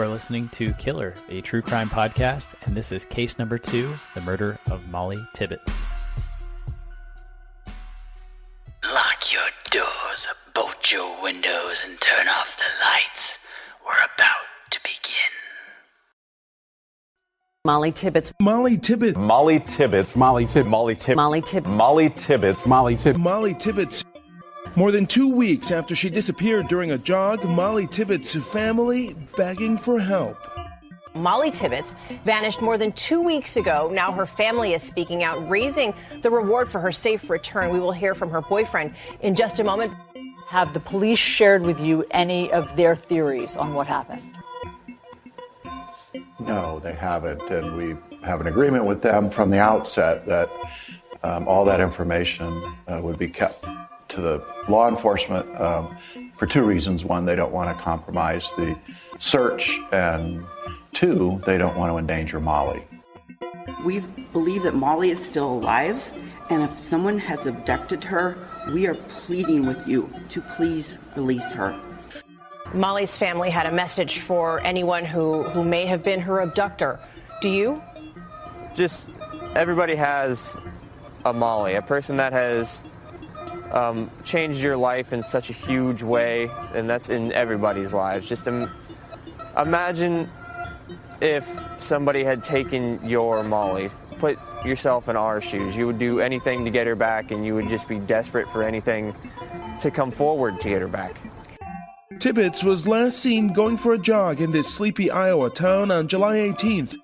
are listening to Killer, a true crime podcast, and this is case number 2, the murder of Mollie Tibbetts. Lock your doors, bolt your windows, and turn off the lights. We're about to begin. Mollie Tibbetts. Mollie Tibbetts. Mollie Tibbetts. Mollie Tibbetts. Mollie Tibbetts. Mollie Tibbetts. Mollie Tibbetts. Mollie Tibbetts. Mollie Tibbetts. More than 2 weeks after she disappeared during a jog, Mollie Tibbetts' family begging for help. Mollie Tibbetts vanished more than 2 weeks ago. Now her family is speaking out, raising the reward for her safe return. We will hear from her boyfriend in just a moment. Have the police shared with you any of their theories on what happened? No, they haven't, and we have an agreement with them from the outset that all that information would be kept to the law enforcement for 2 reasons. 1, they don't want to compromise the search, and 2, they don't want to endanger Mollie. We believe that Mollie is still alive, and if someone has abducted her, we are pleading with you to please release her. Mollie's family had a message for anyone who may have been her abductor. Do you? Just everybody has a Mollie, a person that has changed your life in such a huge way, and that's in everybody's lives. Just imagine if somebody had taken your Mollie. Put yourself in our shoes. You would do anything to get her back, and you would just be desperate for anything to come forward to get her back. Tibbetts was last seen going for a jog in this sleepy Iowa town on July 18th.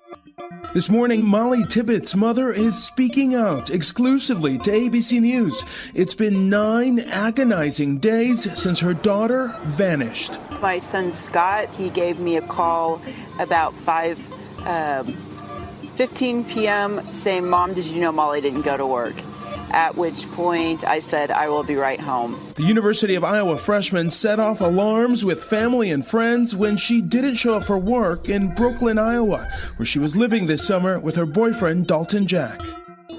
This morning, Mollie Tibbetts' mother is speaking out exclusively to ABC News. It's been 9 agonizing days since her daughter vanished. My son Scott, he gave me a call about 5:15 p.m. saying, "Mom, did you know Mollie didn't go to work?" At which point I said, "I will be right home." The University of Iowa freshman set off alarms with family and friends when she didn't show up for work in Brooklyn, Iowa, where she was living this summer with her boyfriend, Dalton Jack.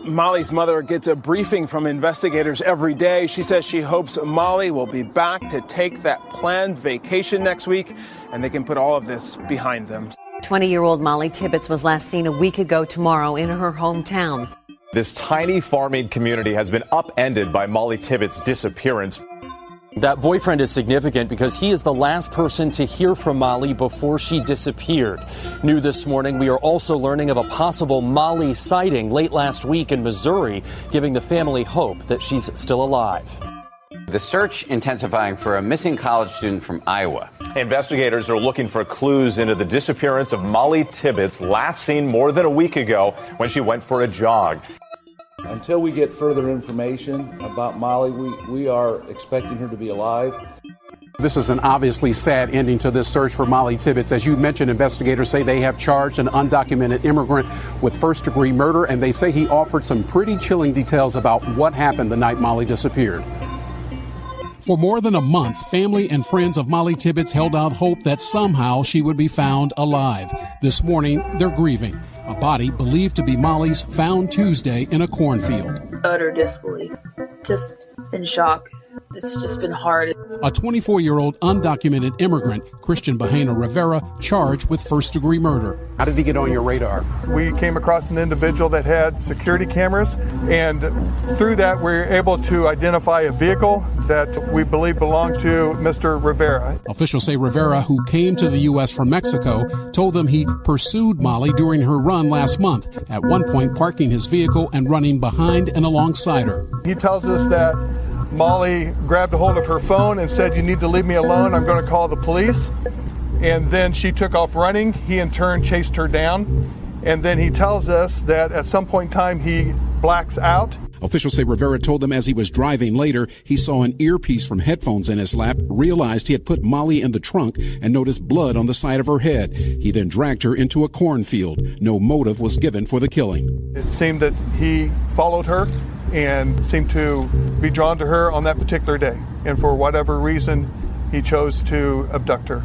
Mollie's mother gets a briefing from investigators every day. She says she hopes Mollie will be back to take that planned vacation next week, and they can put all of this behind them. 20-year-old Mollie Tibbetts was last seen a week ago tomorrow in her hometown. This tiny farming community has been upended by Mollie Tibbetts' disappearance. That boyfriend is significant because he is the last person to hear from Mollie before she disappeared. New this morning, we are also learning of a possible Mollie sighting late last week in Missouri, giving the family hope that she's still alive. The search intensifying for a missing college student from Iowa. Investigators are looking for clues into the disappearance of Mollie Tibbetts, last seen more than a week ago when she went for a jog. Until we get further information about Mollie, we are expecting her to be alive. This is an obviously sad ending to this search for Mollie Tibbetts. As you mentioned, investigators say they have charged an undocumented immigrant with first-degree murder, and they say he offered some pretty chilling details about what happened the night Mollie disappeared. For more than a month, family and friends of Mollie Tibbetts held out hope that somehow she would be found alive. This morning, they're grieving. A body believed to be Mollie's found Tuesday in a cornfield. Utter disbelief. Just in shock. It's just been hard. A 24-year-old undocumented immigrant, Christian Bahena Rivera, charged with first-degree murder. How did he get on your radar? We came across an individual that had security cameras, and through that we were able to identify a vehicle that we believe belonged to Mr. Rivera. Officials say Rivera, who came to the U.S. from Mexico, told them he pursued Mollie during her run last month, at one point parking his vehicle and running behind and alongside her. He tells us that Mollie grabbed a hold of her phone and said, "You need to leave me alone, I'm going to call the police." And then she took off running. He in turn chased her down. And then he tells us that at some point in time he blacks out. Officials say Rivera told them as he was driving later, he saw an earpiece from headphones in his lap, realized he had put Mollie in the trunk, and noticed blood on the side of her head. He then dragged her into a cornfield. No motive was given for the killing. It seemed that he followed her and seemed to be drawn to her on that particular day. And for whatever reason, he chose to abduct her.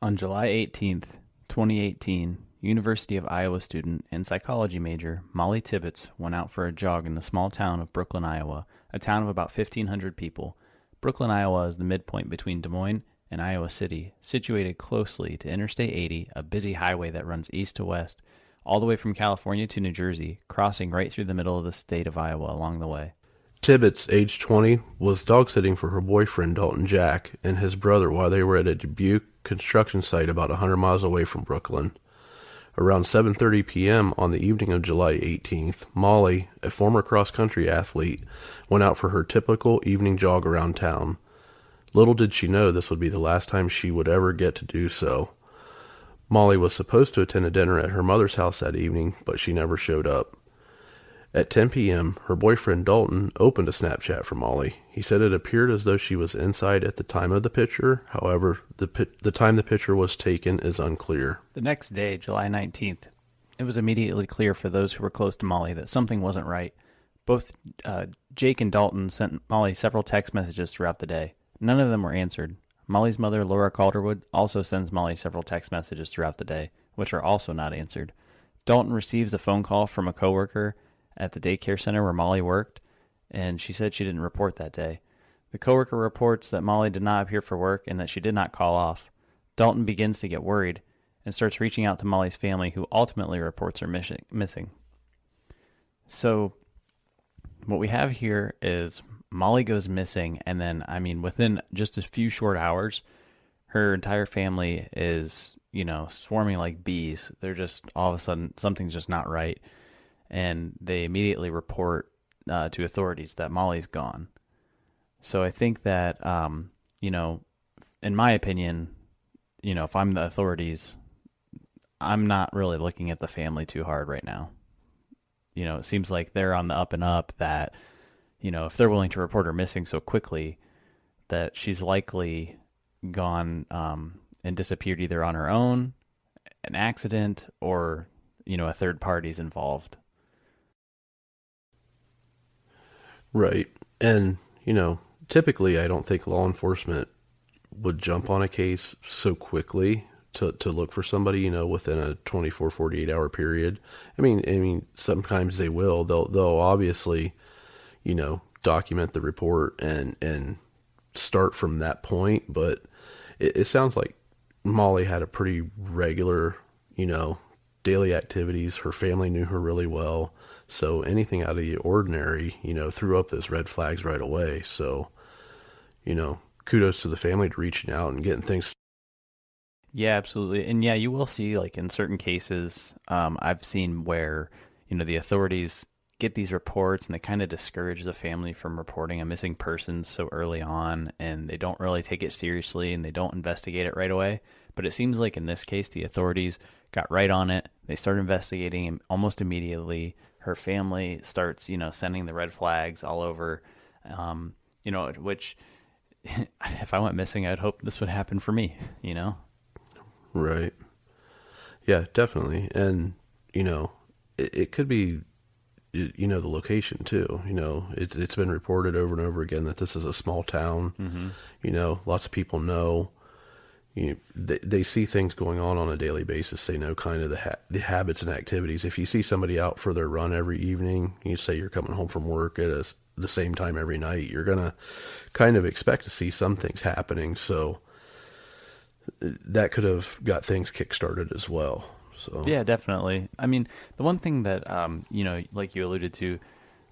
On July 18th, 2018, University of Iowa student and psychology major Mollie Tibbetts went out for a jog in the small town of Brooklyn, Iowa, a town of about 1,500 people. Brooklyn, Iowa is the midpoint between Des Moines in Iowa City, situated closely to Interstate 80, a busy highway that runs east to west, all the way from California to New Jersey, crossing right through the middle of the state of Iowa along the way. Tibbetts, age 20, was dog-sitting for her boyfriend, Dalton Jack, and his brother while they were at a Dubuque construction site about 100 miles away from Brooklyn. Around 7:30 p.m. on the evening of July 18th, Mollie, a former cross-country athlete, went out for her typical evening jog around town. Little did she know this would be the last time she would ever get to do so. Mollie was supposed to attend a dinner at her mother's house that evening, but she never showed up. At 10 p.m., her boyfriend Dalton opened a Snapchat for Mollie. He said it appeared as though she was inside at the time of the picture. However, the time the picture was taken is unclear. The next day, July 19th, it was immediately clear for those who were close to Mollie that something wasn't right. Both Jake and Dalton sent Mollie several text messages throughout the day. None of them were answered. Mollie's mother, Laura Calderwood, also sends Mollie several text messages throughout the day, which are also not answered. Dalton receives a phone call from a coworker at the daycare center where Mollie worked, and she said she didn't report that day. The coworker reports that Mollie did not appear for work and that she did not call off. Dalton begins to get worried and starts reaching out to Mollie's family, who ultimately reports her missing. So what we have here is Mollie goes missing, and then, within just a few short hours, her entire family is, swarming like bees. They're just, all of a sudden, something's just not right. And they immediately report to authorities that Mollie's gone. So I think that, in my opinion, if I'm the authorities, I'm not really looking at the family too hard right now. It seems like they're on the up and up, that, if they're willing to report her missing so quickly, that she's likely gone and disappeared either on her own, an accident, or, a third party's involved. Right. And, typically I don't think law enforcement would jump on a case so quickly to look for somebody, within a 24, 48 hour period. I mean, sometimes they will. They'll obviously, document the report and start from that point. But it sounds like Mollie had a pretty regular, daily activities. Her family knew her really well. So anything out of the ordinary, threw up those red flags right away. So, kudos to the family to reaching out and getting things. Yeah, absolutely. And yeah, you will see, like, in certain cases, I've seen where, the authorities get these reports and they kind of discourage the family from reporting a missing person so early on, and they don't really take it seriously and they don't investigate it right away. But it seems like in this case, the authorities got right on it. They started investigating almost immediately. Her family starts, sending the red flags all over, which if I went missing, I'd hope this would happen for me, Right. Yeah, definitely. And, it could be, the location too. It's been reported over and over again that this is a small town. Mm-hmm. Lots of people know. They see things going on a daily basis. They know kind of the habits and activities. If you see somebody out for their run every evening, you say you're coming home from work at the same time every night, you're going to kind of expect to see some things happening. So that could have got things kick-started as well. So yeah, definitely. I mean, the one thing that, like you alluded to,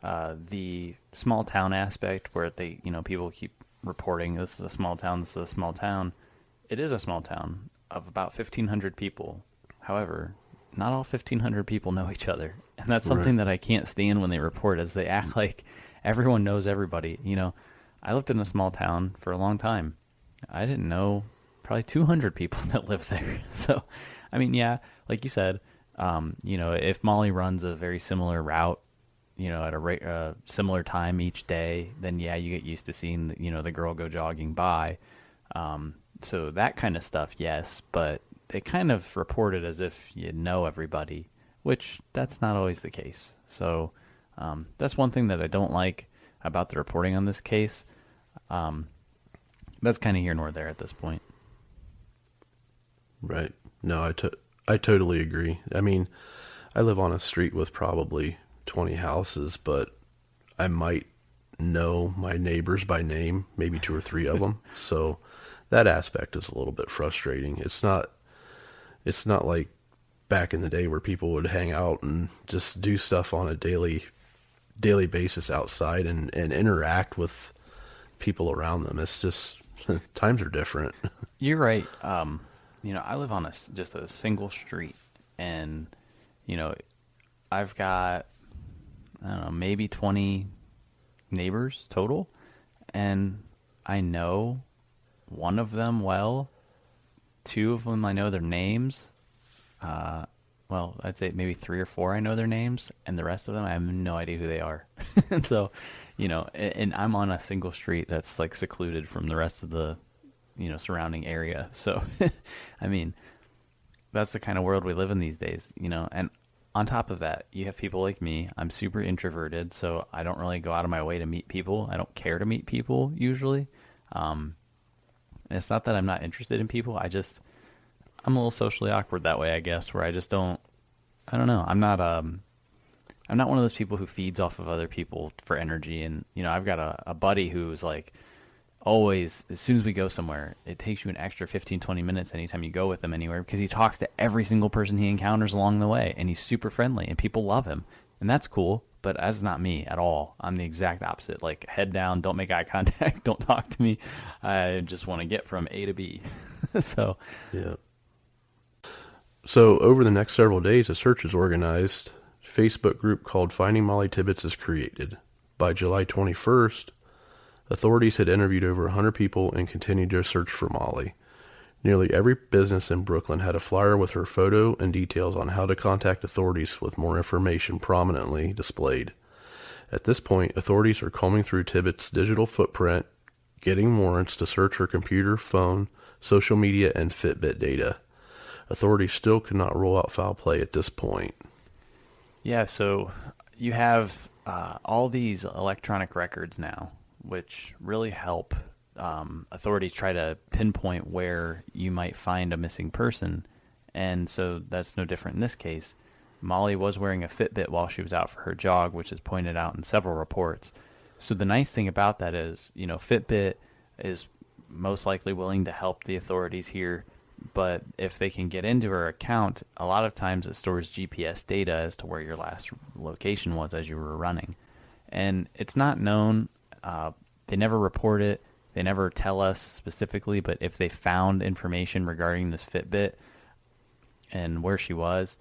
the small town aspect where they, people keep reporting, this is a small town, this is a small town. It is a small town of about 1,500 people. However, not all 1,500 people know each other. And that's something that I can't stand when they report, is they act like everyone knows everybody. I lived in a small town for a long time. I didn't know probably 200 people that lived there. So, I mean, yeah, like you said, if Mollie runs a very similar route, at a similar time each day, then yeah, you get used to seeing, the girl go jogging by. So that kind of stuff, yes, but they kind of report it as if you know everybody, which that's not always the case. So that's one thing that I don't like about the reporting on this case. That's kind of here nor there at this point. Right. No, I totally agree. I mean, I live on a street with probably 20 houses, but I might know my neighbors by name, maybe 2 or 3 of them. So that aspect is a little bit frustrating. It's not like back in the day where people would hang out and just do stuff on a daily basis outside and interact with people around them. It's just times are different. You're right. I live on just a single street, and I've got, I don't know, maybe 20 neighbors total, and I know one of them well. Two of them I know their names. Well, I'd say maybe 3 or 4 I know their names, and the rest of them I have no idea who they are. And so, and I'm on a single street that's like secluded from the rest of the, surrounding area. So, I mean, that's the kind of world we live in these days, and on top of that, you have people like me. I'm super introverted, so I don't really go out of my way to meet people. I don't care to meet people usually. It's not that I'm not interested in people. I'm a little socially awkward that way, I guess, where I don't know. I'm not one of those people who feeds off of other people for energy. And, I've got a buddy who's like always, as soon as we go somewhere, it takes you an extra 15, 20 minutes anytime you go with him anywhere, because he talks to every single person he encounters along the way, and he's super friendly and people love him. And that's cool, but that's not me at all. I'm the exact opposite. Like, head down, don't make eye contact, don't talk to me. I just want to get from A to B. So, yeah. So over the next several days, a search is organized. Facebook group called Finding Mollie Tibbetts is created. By July 21st, authorities had interviewed over 100 people and continued their search for Mollie. Nearly every business in Brooklyn had a flyer with her photo and details on how to contact authorities, with more information prominently displayed. At this point, authorities are combing through Tibbetts' digital footprint, getting warrants to search her computer, phone, social media, and Fitbit data. Authorities still could not rule out foul play at this point. Yeah, so you have all these electronic records now, which really help authorities try to pinpoint where you might find a missing person. And so that's no different in this case. Mollie was wearing a Fitbit while she was out for her jog, which is pointed out in several reports. So the nice thing about that is, Fitbit is most likely willing to help the authorities here. But if they can get into her account, a lot of times it stores GPS data as to where your last location was as you were running. And it's not known. They never report it. They never tell us specifically. But if they found information regarding this Fitbit and where she was,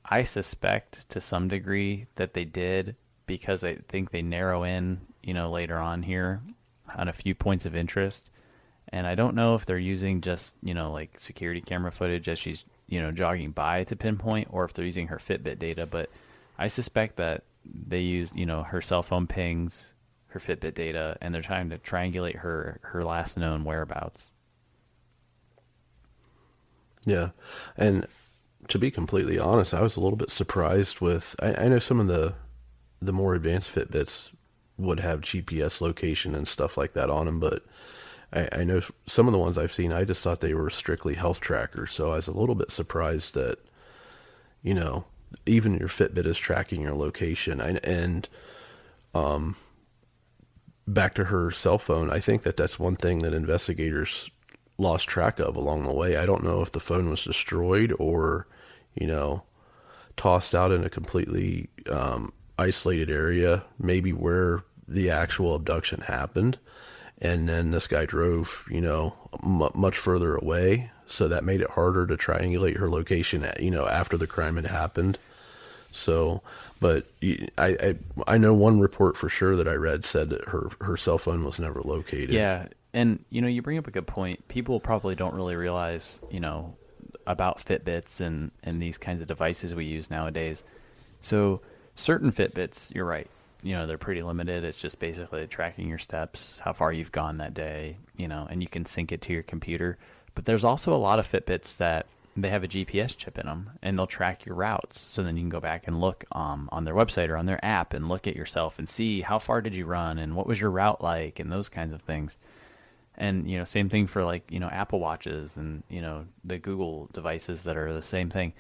I suspect to some degree that they did, because I think they narrow in, later on here on a few points of interest. And I don't know if they're using just, like security camera footage as she's, jogging by to pinpoint, or if they're using her Fitbit data. But I suspect that they used, her cell phone pings, her Fitbit data, and they're trying to triangulate her last known whereabouts. Yeah. And to be completely honest, I was a little bit surprised with, I know some of the more advanced Fitbits would have GPS location and stuff like that on them, but I know some of the ones I've seen, I just thought they were strictly health trackers. So I was a little bit surprised that, even your Fitbit is tracking your location. And back to her cell phone, I think that's one thing that investigators lost track of along the way. I don't know if the phone was destroyed or, tossed out in a completely isolated area, maybe where the actual abduction happened. And then this guy drove, much further away. So that made it harder to triangulate her location, after the crime had happened. So, but I know one report for sure that I read said that her cell phone was never located. Yeah. And, you bring up a good point. People probably don't really realize, about Fitbits and these kinds of devices we use nowadays. So certain Fitbits, you're right, they're pretty limited. It's just basically tracking your steps, how far you've gone that day, and you can sync it to your computer. But there's also a lot of Fitbits that they have a GPS chip in them, and they'll track your routes. So then you can go back and look on their website or on their app and look at yourself and see how far did you run and what was your route like and those kinds of things. And, same thing for like, Apple Watches and, the Google devices that are the same thing.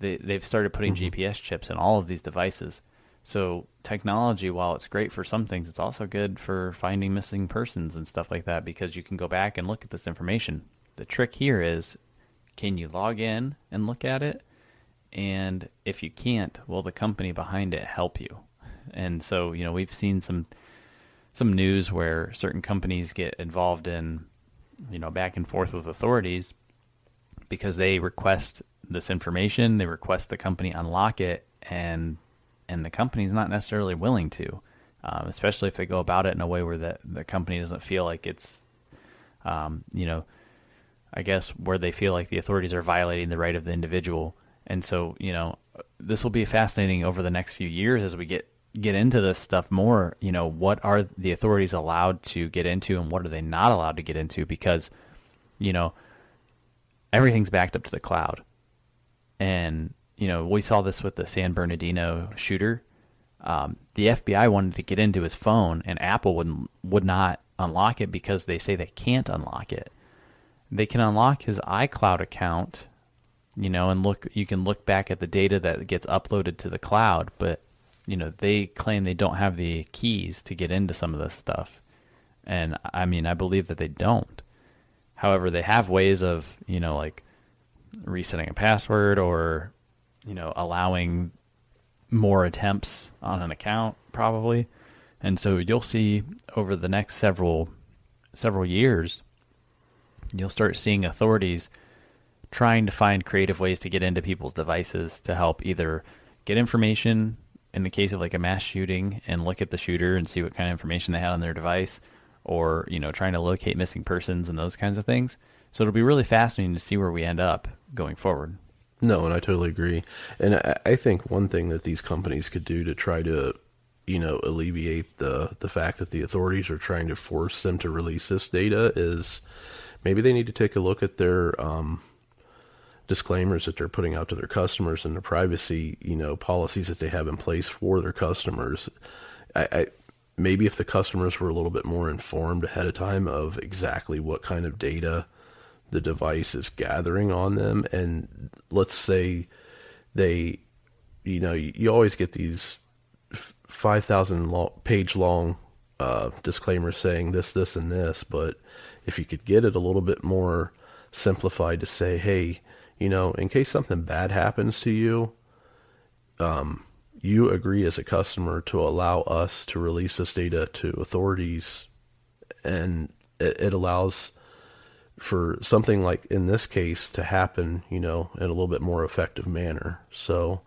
They've started putting GPS chips in all of these devices. So technology, while it's great for some things, it's also good for finding missing persons and stuff like that, because you can go back and look at this information. The trick here is, can you log in and look at it? And if you can't, will the company behind it help you? And so, we've seen some news where certain companies get involved in, back and forth with authorities because they request this information, they request the company unlock it, and the company's not necessarily willing to, especially if they go about it in a way where the company doesn't feel like it's, I guess where they feel like the authorities are violating the right of the individual. And so, this will be fascinating over the next few years as we get into this stuff more. What are the authorities allowed to get into and what are they not allowed to get into? Because, everything's backed up to the cloud. And, we saw this with the San Bernardino shooter. The FBI wanted to get into his phone and Apple would not unlock it because they say they can't unlock it. They can unlock his iCloud account, and you can look back at the data that gets uploaded to the cloud, but they claim they don't have the keys to get into some of this stuff. And I believe that they don't. However, they have ways of, like resetting a password or, allowing more attempts on an account probably. And so you'll see over the next several years, you'll start seeing authorities trying to find creative ways to get into people's devices to help either get information in the case of like a mass shooting and look at the shooter and see what kind of information they had on their device, or, trying to locate missing persons and those kinds of things. So it'll be really fascinating to see where we end up going forward. No, and I totally agree. And I think one thing that these companies could do to try to, alleviate the fact that the authorities are trying to force them to release this data is maybe they need to take a look at their disclaimers that they're putting out to their customers and the privacy, policies that they have in place for their customers. I maybe if the customers were a little bit more informed ahead of time of exactly what kind of data the device is gathering on them, and let's say they, you always get these 5,000 page long disclaimers saying this, and this, but if you could get it a little bit more simplified to say, hey, in case something bad happens to you, you agree as a customer to allow us to release this data to authorities, and it allows for something like in this case to happen, in a little bit more effective manner. So,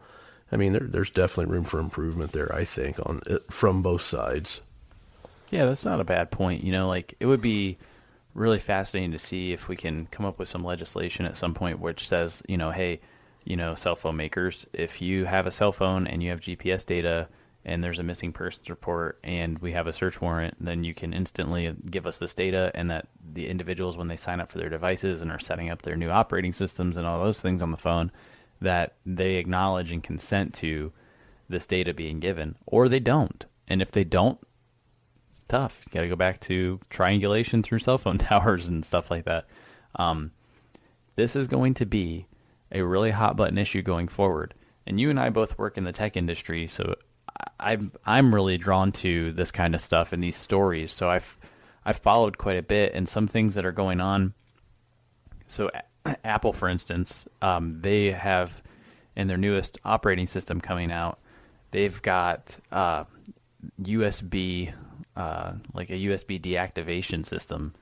there's definitely room for improvement there, I think, on it from both sides. Yeah, that's not a bad point. It would be really fascinating to see if we can come up with some legislation at some point which says, hey, cell phone makers, if you have a cell phone and you have GPS data and there's a missing persons report and we have a search warrant, then you can instantly give us this data, and that the individuals, when they sign up for their devices and are setting up their new operating systems and all those things on the phone, that they acknowledge and consent to this data being given, or they don't. And if they don't, tough. You got to go back to triangulation through cell phone towers and stuff like that. This is going to be a really hot button issue going forward. And you and I both work in the tech industry, so I'm really drawn to this kind of stuff and these stories. So I've followed quite a bit, and some things that are going on. So Apple, for instance, they have in their newest operating system coming out, they've got USB, like a USB deactivation system.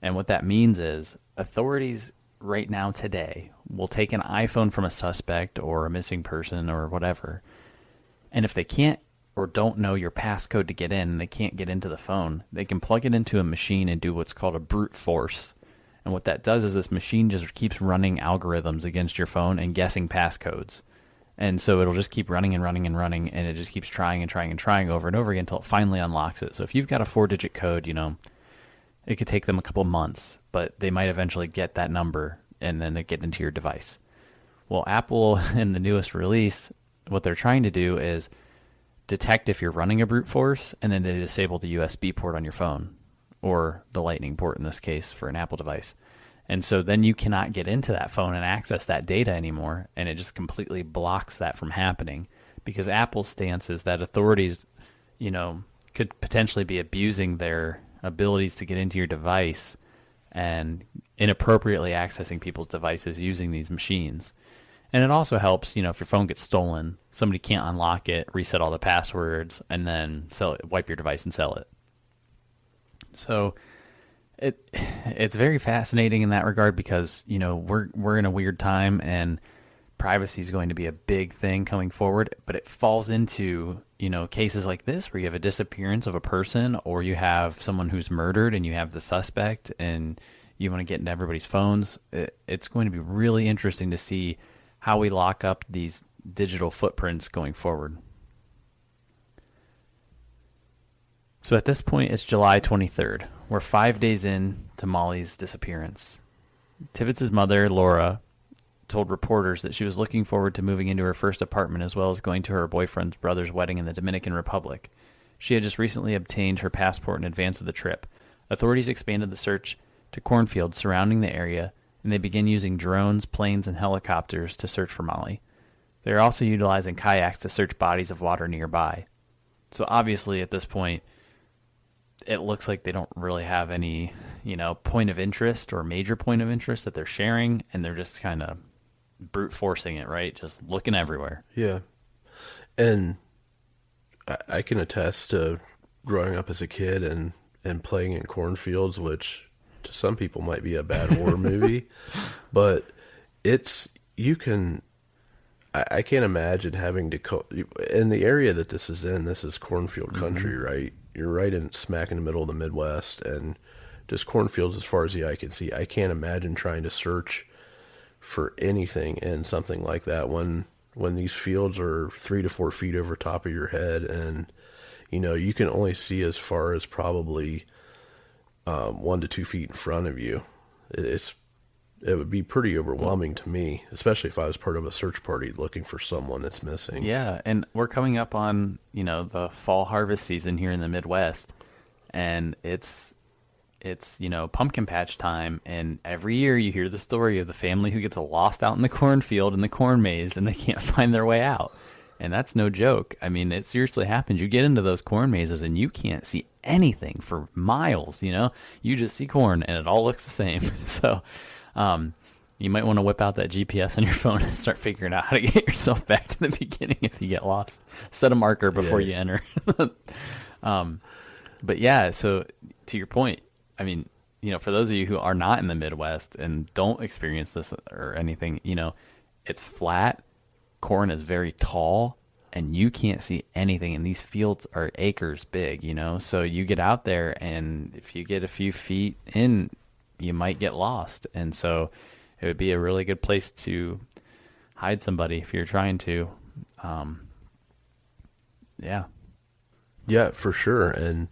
And what that means is authorities right now today will take an iPhone from a suspect or a missing person or whatever, and if they can't or don't know your passcode to get in and they can't get into the phone, they can plug it into a machine and do what's called a brute force. And what that does is this machine just keeps running algorithms against your phone and guessing passcodes. And so it'll just keep running and running and running, and it just keeps trying and trying and trying over and over again until it finally unlocks it. So if you've got a 4-digit code, it could take them a couple months, but they might eventually get that number and then they get into your device. Well, Apple in the newest release, what they're trying to do is detect if you're running a brute force, and then they disable the USB port on your phone, or the Lightning port in this case for an Apple device. And so then you cannot get into that phone and access that data anymore, and it just completely blocks that from happening because Apple's stance is that authorities, could potentially be abusing their abilities to get into your device and inappropriately accessing people's devices using these machines. And it also helps, if your phone gets stolen, somebody can't unlock it, reset all the passwords, and then wipe your device and sell it. So it's very fascinating in that regard because, we're in a weird time and privacy is going to be a big thing coming forward, but it falls into, cases like this where you have a disappearance of a person or you have someone who's murdered and you have the suspect and you want to get into everybody's phones. It's going to be really interesting to see how we lock up these digital footprints going forward. So at this point, it's July 23rd. We're 5 days in to Mollie's disappearance. Tibbetts' mother, Laura, told reporters that she was looking forward to moving into her first apartment as well as going to her boyfriend's brother's wedding in the Dominican Republic. She had just recently obtained her passport in advance of the trip. Authorities expanded the search to cornfields surrounding the area, and they began using drones, planes, and helicopters to search for Mollie. They are also utilizing kayaks to search bodies of water nearby. So obviously at this point, it looks like they don't really have any, point of interest or major point of interest that they're sharing, and they're just kind of brute forcing it, right? Just looking everywhere. Yeah. And I can attest to growing up as a kid and playing in cornfields, which to some people might be a bad horror movie, but I can't imagine having to in the area that this is cornfield country, right? You're right in smack in the middle of the Midwest and just cornfields as far as the eye can see. I can't imagine trying to search for anything in something like that when these fields are 3 to 4 feet over top of your head and, you can only see as far as probably 1 to 2 feet in front of you. It would be pretty overwhelming to me, especially if I was part of a search party looking for someone that's missing. Yeah, and we're coming up on, the fall harvest season here in the Midwest, and it's pumpkin patch time, and every year you hear the story of the family who gets lost out in the cornfield in the corn maze and they can't find their way out. And that's no joke. I mean, it seriously happens. You get into those corn mazes and you can't see anything for miles, You just see corn and it all looks the same. So you might want to whip out that GPS on your phone and start figuring out how to get yourself back to the beginning if you get lost. Set a marker before you enter. But yeah, so to your point, I mean, for those of you who are not in the Midwest and don't experience this or anything, it's flat. Corn is very tall and you can't see anything. And these fields are acres big, so you get out there and if you get a few feet in, you might get lost. And so it would be a really good place to hide somebody if you're trying to. Yeah, for sure. And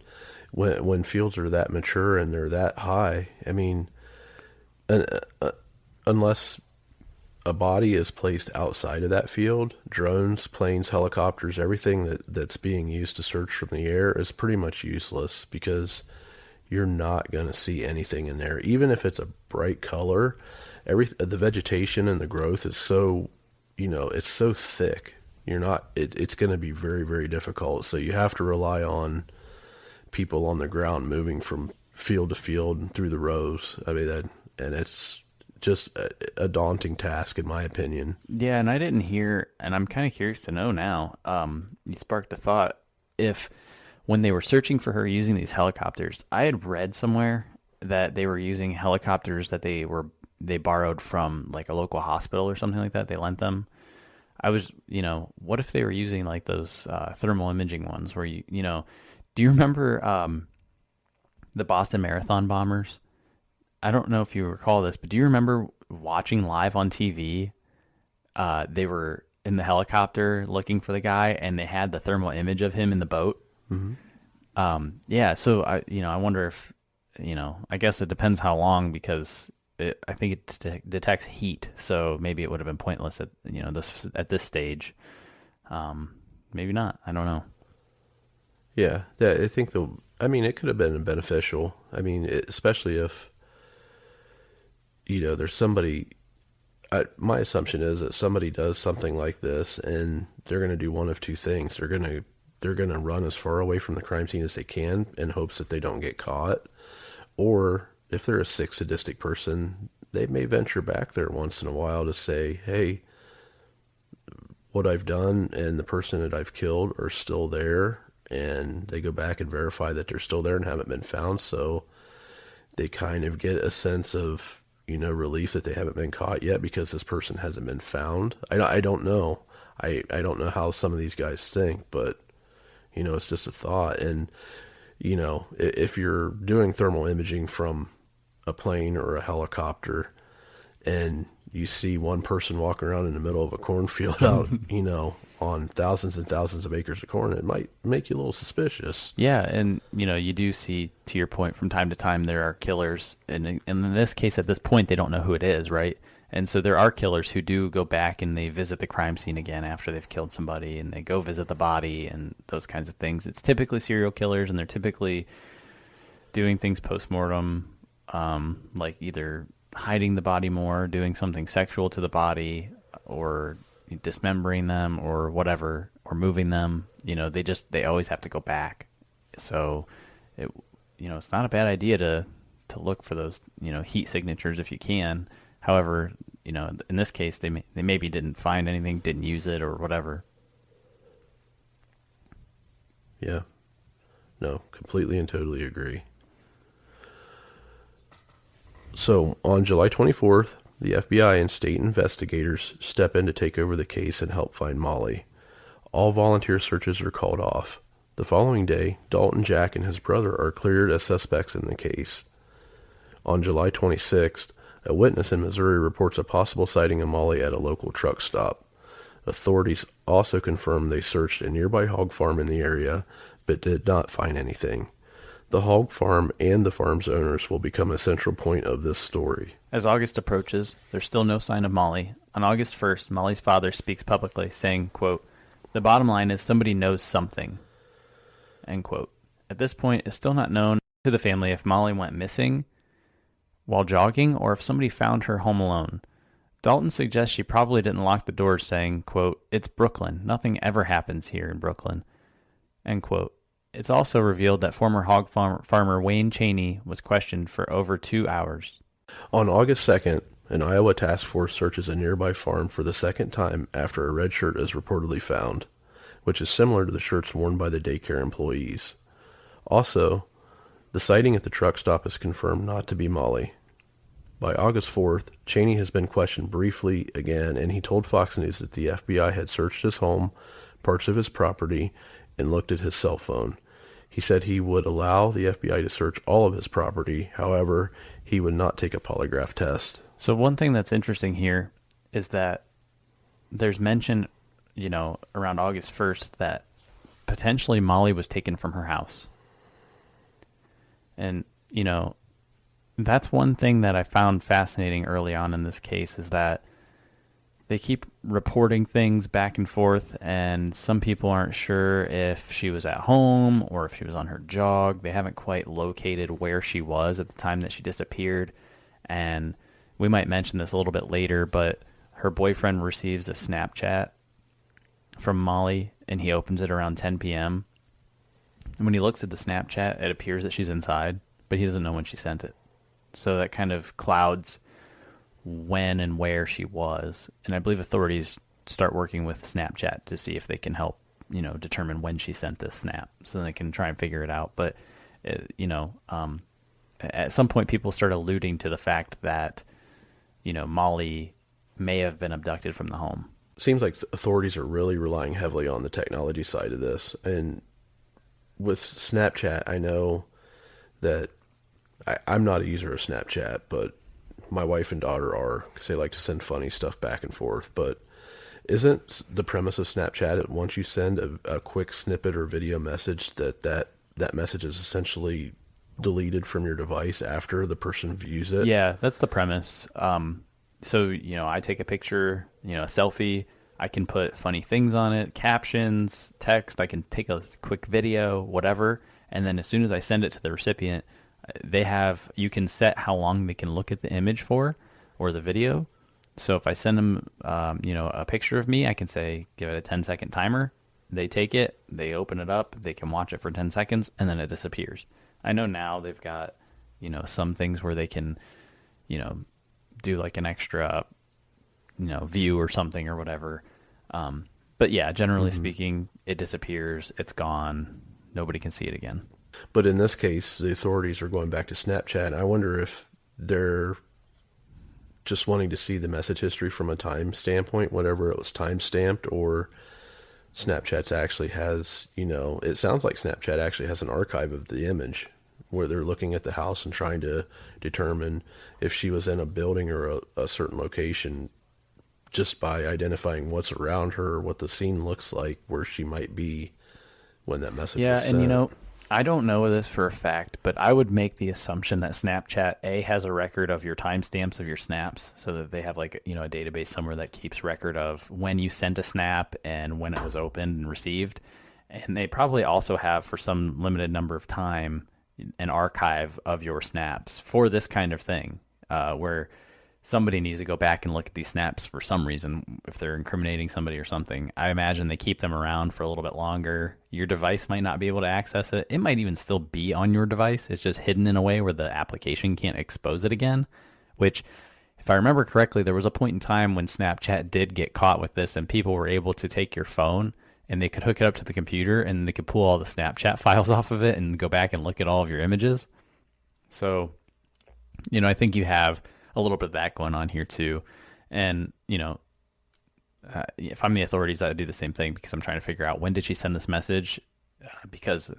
when fields are that mature and they're that high, I mean, unless a body is placed outside of that field, drones, planes, helicopters, everything that's being used to search from the air is pretty much useless because you're not going to see anything in there. Even if it's a bright color, the vegetation and the growth is so, it's so thick. It's going to be very, very difficult. So you have to rely on people on the ground moving from field to field and through the rows. I mean, and it's just a daunting task in my opinion. Yeah. And I didn't hear, and I'm kind of curious to know now, you sparked a thought if when they were searching for her using these helicopters, I had read somewhere that they were using helicopters that they borrowed from like a local hospital or something like that. They lent them. I was, what if they were using like those thermal imaging ones where do you remember the Boston Marathon bombers? I don't know if you recall this, but do you remember watching live on TV? They were in the helicopter looking for the guy and they had the thermal image of him in the boat. Mm-hmm. Yeah. So I wonder if, I guess it depends how long because I think it detects heat. So maybe it would have been pointless at, at this stage. Maybe not. I don't know. Yeah. I think it could have been beneficial. I mean, especially if, there's somebody, my assumption is that somebody does something like this, and they're going to do one of two things. They're going to run as far away from the crime scene as they can in hopes that they don't get caught. Or if they're a sick, sadistic person, they may venture back there once in a while to say, hey, what I've done and the person that I've killed are still there. And they go back and verify that they're still there and haven't been found. So they kind of get a sense of, relief that they haven't been caught yet because this person hasn't been found. I don't know. I don't know how some of these guys think, but, it's just a thought. And, if you're doing thermal imaging from a plane or a helicopter and you see one person walking around in the middle of a cornfield out, on thousands and thousands of acres of corn, it might make you a little suspicious. Yeah, and you do see, to your point, from time to time there are killers, and in this case, at this point, they don't know who it is, right? And so there are killers who do go back and they visit the crime scene again after they've killed somebody, and they go visit the body and those kinds of things. It's typically serial killers, and they're typically doing things post-mortem, like either hiding the body more, doing something sexual to the body, or dismembering them or whatever, or moving them. They always have to go back. So it's not a bad idea to look for those heat signatures if you can. However, in this case they maybe didn't find anything, didn't use it, or whatever. Yeah, no, completely and totally agree. So on July 24th, the FBI and state investigators step in to take over the case and help find Mollie. All volunteer searches are called off. The following day, Dalton Jack and his brother are cleared as suspects in the case. On July 26th, a witness in Missouri reports a possible sighting of Mollie at a local truck stop. Authorities also confirmed they searched a nearby hog farm in the area, but did not find anything. The hog farm and the farm's owners will become a central point of this story. As August approaches, there's still no sign of Mollie. On August 1st, Mollie's father speaks publicly, saying, quote, "The bottom line is somebody knows something," end quote. At this point, it's still not known to the family if Mollie went missing while jogging or if somebody found her home alone. Dalton suggests she probably didn't lock the doors, saying, quote, "It's Brooklyn. Nothing ever happens here in Brooklyn," end quote. It's also revealed that former hog farmer Wayne Cheney was questioned for over 2 hours. On August 2nd, an Iowa task force searches a nearby farm for the second time after a red shirt is reportedly found, which is similar to the shirts worn by the daycare employees. Also, the sighting at the truck stop is confirmed not to be Mollie. By August 4th, Cheney has been questioned briefly again, and he told Fox News that the FBI had searched his home, parts of his property, and looked at his cell phone. He said he would allow the FBI to search all of his property. However, he would not take a polygraph test. So one thing that's interesting here is that there's mention, around August 1st that potentially Mollie was taken from her house. And, that's one thing that I found fascinating early on in this case is that they keep reporting things back and forth, and some people aren't sure if she was at home or if she was on her jog. They haven't quite located where she was at the time that she disappeared. And we might mention this a little bit later, but her boyfriend receives a Snapchat from Mollie, and he opens it around 10 p.m. And when he looks at the Snapchat, it appears that she's inside, but he doesn't know when she sent it. So that kind of clouds when and where she was. And I believe authorities start working with Snapchat to see if they can help, determine when she sent this snap so they can try and figure it out. But, at some point people start alluding to the fact that, Mollie may have been abducted from the home. Seems like authorities are really relying heavily on the technology side of this. And with Snapchat, I know that I'm not a user of Snapchat, but my wife and daughter are, because they like to send funny stuff back and forth. But isn't the premise of Snapchat that once you send a quick snippet or video message that message is essentially deleted from your device after the person views it? Yeah, that's the premise. So, I take a picture, a selfie, I can put funny things on it, captions, text, I can take a quick video, whatever. And then as soon as I send it to the recipient, you can set how long they can look at the image for or the video. So if I send them, a picture of me, I can say, give it a 10-second timer. They take it, they open it up, they can watch it for 10 seconds, and then it disappears. I know now they've got, some things where they can, do like an extra, view or something or whatever. But yeah, generally speaking, it disappears. It's gone. Nobody can see it again. But in this case, the authorities are going back to Snapchat. I wonder if they're just wanting to see the message history from a time standpoint, whatever it was time stamped, or Snapchat actually has, it sounds like Snapchat actually has an archive of the image where they're looking at the house and trying to determine if she was in a building or a certain location just by identifying what's around her, what the scene looks like, where she might be when that message was sent. And I don't know this for a fact, but I would make the assumption that Snapchat has a record of your timestamps of your snaps, so that they have like a database somewhere that keeps record of when you sent a snap and when it was opened and received. And they probably also have, for some limited number of time, an archive of your snaps for this kind of thing, where somebody needs to go back and look at these snaps for some reason, if they're incriminating somebody or something. I imagine they keep them around for a little bit longer. Your device might not be able to access it. It might even still be on your device. It's just hidden in a way where the application can't expose it again, which, if I remember correctly, there was a point in time when Snapchat did get caught with this, and people were able to take your phone and they could hook it up to the computer and they could pull all the Snapchat files off of it and go back and look at all of your images. So, I think you have a little bit of that going on here too. And, if I'm the authorities, I would do the same thing, because I'm trying to figure out, when did she send this message? Because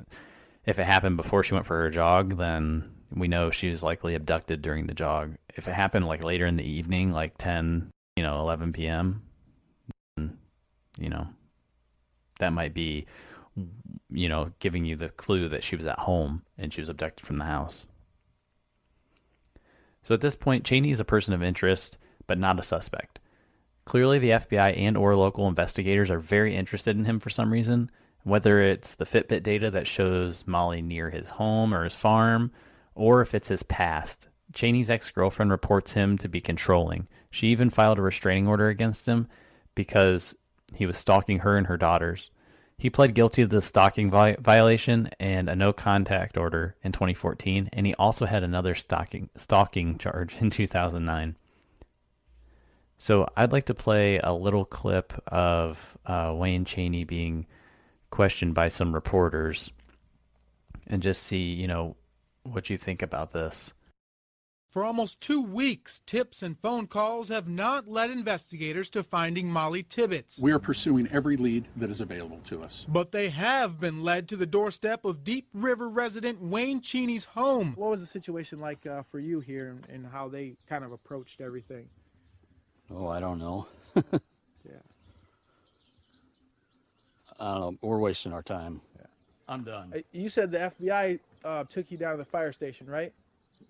if it happened before she went for her jog, then we know she was likely abducted during the jog. If it happened like later in the evening, like 10, 11 p.m., that might be, giving you the clue that she was at home and she was abducted from the house. So at this point, Cheney is a person of interest, but not a suspect. Clearly, the FBI and or local investigators are very interested in him for some reason, whether it's the Fitbit data that shows Mollie near his home or his farm, or if it's his past. Cheney's ex-girlfriend reports him to be controlling. She even filed a restraining order against him because he was stalking her and her daughters. He pled guilty to the stalking violation and a no-contact order in 2014, and he also had another stalking charge in 2009. So I'd like to play a little clip of Wayne Cheney being questioned by some reporters and just see, what you think about this. For almost 2 weeks, tips and phone calls have not led investigators to finding Mollie Tibbetts. We are pursuing every lead that is available to us. But they have been led to the doorstep of Deep River resident Wayne Cheney's home. What was the situation like for you here, and how they kind of approached everything? Oh, I don't know. Yeah. I don't know. We're wasting our time. Yeah. I'm done. You said the FBI took you down to the fire station, right?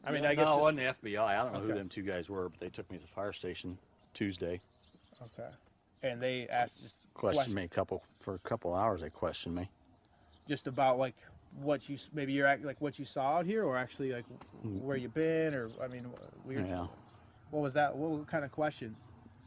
I mean, I guess no, it wasn't the FBI. I don't know who them two guys were, but they took me to the fire station Tuesday. Okay. And they asked just questioned me for a couple hours. They questioned me just about like what you what you saw out here, or actually like where you been, or weird. Yeah. What was that? What kind of questions?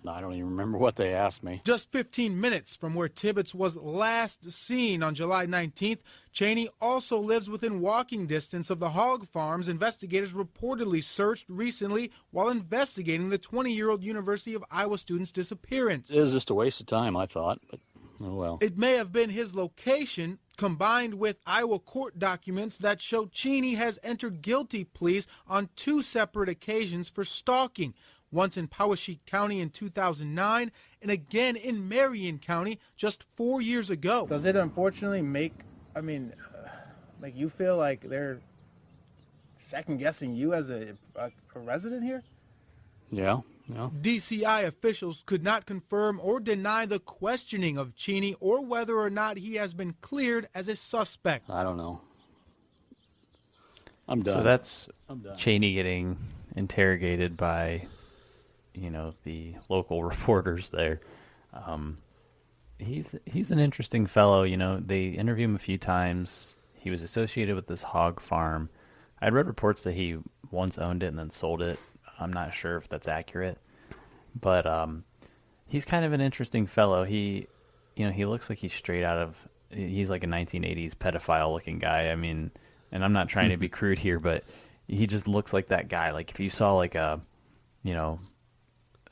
I don't even remember what they asked me. Just 15 minutes from where Tibbetts was last seen on July 19th, Cheney also lives within walking distance of the hog farms investigators reportedly searched recently while investigating the 20-year-old University of Iowa student's disappearance. It was just a waste of time, I thought, but oh well. It may have been his location, combined with Iowa court documents that show Cheney has entered guilty pleas on 2 separate occasions for stalking. Once in Poweshiek County in 2009, and again in Marion County just 4 years ago. Does it unfortunately make you feel like they're second-guessing you as a resident here? Yeah. DCI officials could not confirm or deny the questioning of Cheney or whether or not he has been cleared as a suspect. I don't know. I'm done. So that's Cheney getting interrogated by the local reporters there. He's an interesting fellow. They interview him a few times. He was associated with this hog farm. I'd read reports that he once owned it and then sold it. I'm not sure if that's accurate, But he's kind of an interesting fellow. He looks like he's straight out of. He's like a 1980s pedophile looking guy. I mean, and I'm not trying to be crude here, but he just looks like that guy. Like if you saw like a,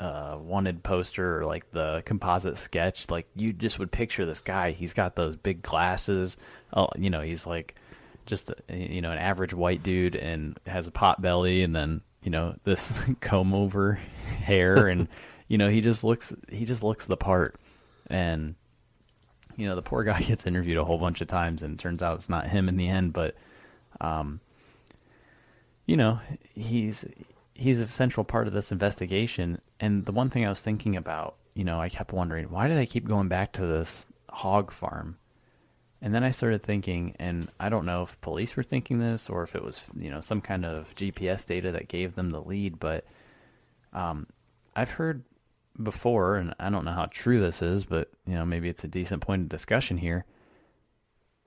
wanted poster or like the composite sketch, like you just would picture this guy. He's got those big glasses. Oh, he's like just an average white dude and has a pot belly, and then this comb over hair, and he just looks the part. And the poor guy gets interviewed a whole bunch of times, and it turns out it's not him in the end. But, he's a central part of this investigation. And the one thing I was thinking about, I kept wondering, why do they keep going back to this hog farm? And then I started thinking, and I don't know if police were thinking this or if it was, some kind of GPS data that gave them the lead. But I've heard before, and I don't know how true this is, but maybe it's a decent point of discussion here.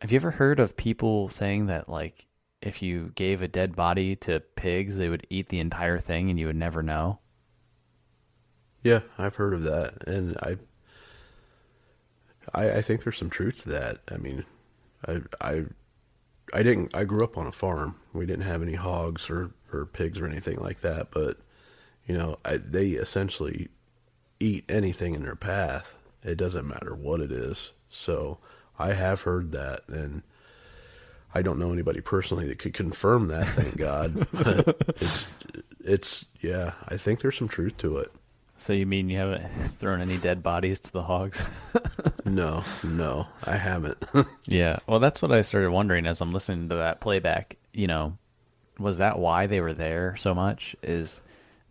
Have you ever heard of people saying that, like, if you gave a dead body to pigs, they would eat the entire thing and you would never know? Yeah, I've heard of that, and I think there's some truth to that. I mean, I grew up on a farm. We didn't have any hogs or pigs or anything like that, but they essentially eat anything in their path. It doesn't matter what it is. So I have heard that, and I don't know anybody personally that could confirm that, thank God. But it's yeah, I think there's some truth to it. So you mean you haven't thrown any dead bodies to the hogs? No, I haven't. Yeah, well, that's what I started wondering as I'm listening to that playback. Was that why they were there so much? Is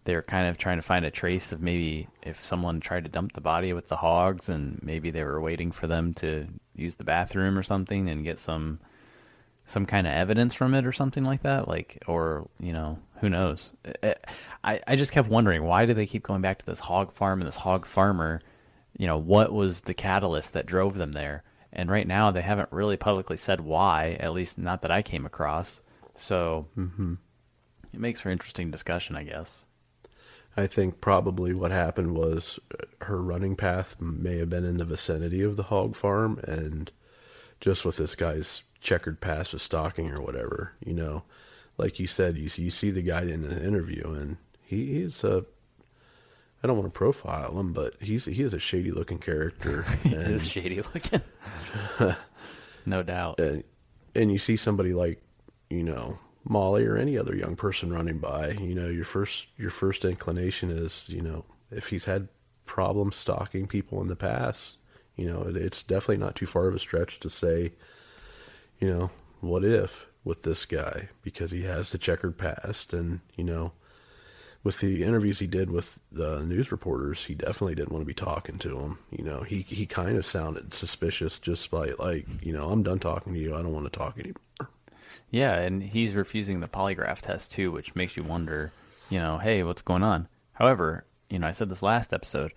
they're kind of trying to find a trace of maybe if someone tried to dump the body with the hogs, and maybe they were waiting for them to use the bathroom or something and get some kind of evidence from it or something like that, or who knows. I just kept wondering, why do they keep going back to this hog farm and this hog farmer? What was the catalyst that drove them there? And right now they haven't really publicly said why, at least not that I came across. So It makes for interesting discussion, I guess. I think probably what happened was her running path may have been in the vicinity of the hog farm, and just with this guy's checkered past with stalking or whatever, like you said, you see the guy in an interview, and he's I don't want to profile him, but he is a shady looking character. He is shady looking. No doubt. And you see somebody like, Mollie or any other young person running by, your first inclination is, if he's had problems stalking people in the past, it's definitely not too far of a stretch to say, what if with this guy, because he has the checkered past, and, with the interviews he did with the news reporters, he definitely didn't want to be talking to him. He kind of sounded suspicious just by I'm done talking to you. I don't want to talk anymore. Yeah, and he's refusing the polygraph test too, which makes you wonder, hey, what's going on? However, I said this last episode,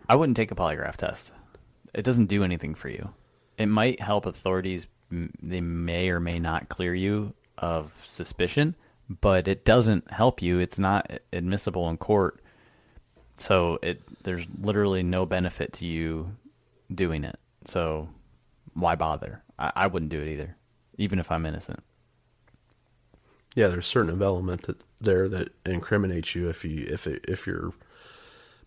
I wouldn't take a polygraph test. It doesn't do anything for you. It might help authorities. They may or may not clear you of suspicion, but it doesn't help you. It's not admissible in court. So there's literally no benefit to you doing it. So why bother? I wouldn't do it either, even if I'm innocent. Yeah, there's a certain element that incriminates you if your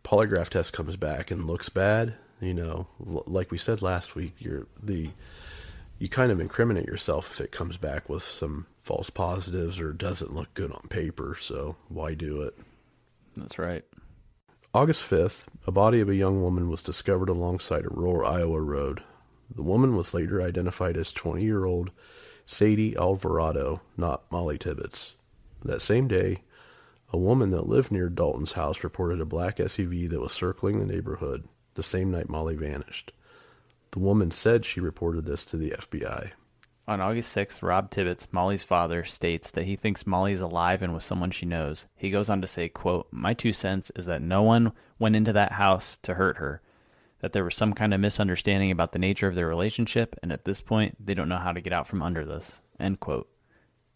polygraph test comes back and looks bad. Like we said last week, you kind of incriminate yourself if it comes back with some false positives or doesn't look good on paper. So why do it? That's right. August 5th, a body of a young woman was discovered alongside a rural Iowa road. The woman was later identified as 20-year-old Sadie Alvarado, not Mollie Tibbetts. That same day, a woman that lived near Dalton's house reported a black SUV that was circling the neighborhood the same night Mollie vanished. The woman said she reported this to the FBI. On August 6th, Rob Tibbetts, Mollie's father, states that he thinks Mollie is alive and with someone she knows. He goes on to say, quote, "My 2 cents is that no one went into that house to hurt her, that there was some kind of misunderstanding about the nature of their relationship, and at this point, they don't know how to get out from under this," end quote.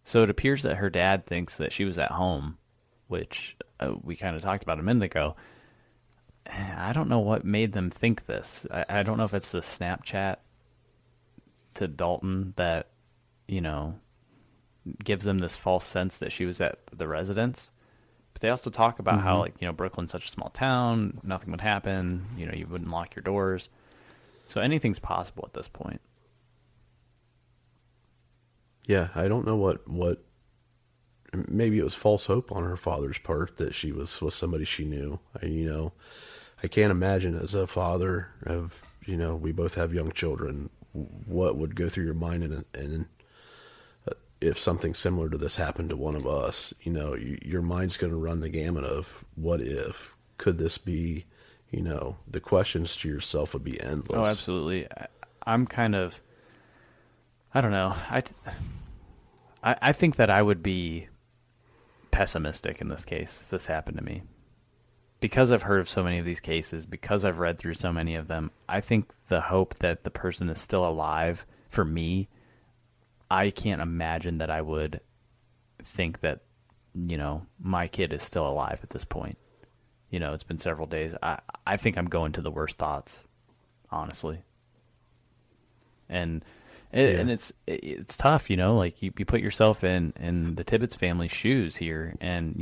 So it appears that her dad thinks that she was at home, which we kind of talked about a minute ago. I don't know what made them think this. I don't know if it's the Snapchat to Dalton that, gives them this false sense that she was at the residence. But they also talk about how, Brooklyn's such a small town, nothing would happen, you wouldn't lock your doors. So anything's possible at this point. Yeah, I don't know what maybe it was false hope on her father's part that she was somebody she knew. I can't imagine as a father of, we both have young children, what would go through your mind and if something similar to this happened to one of us, your mind's going to run the gamut of what if, could this be, the questions to yourself would be endless. Oh, absolutely. I'm kind of, I don't know. I think that I would be pessimistic in this case if this happened to me. Because I've heard of so many of these cases, because I've read through so many of them, I think the hope that the person is still alive, for me, I can't imagine that I would think that, my kid is still alive at this point. It's been several days. I think I'm going to the worst thoughts, honestly. And it's tough, like you put yourself in the Tibbetts family's shoes here, and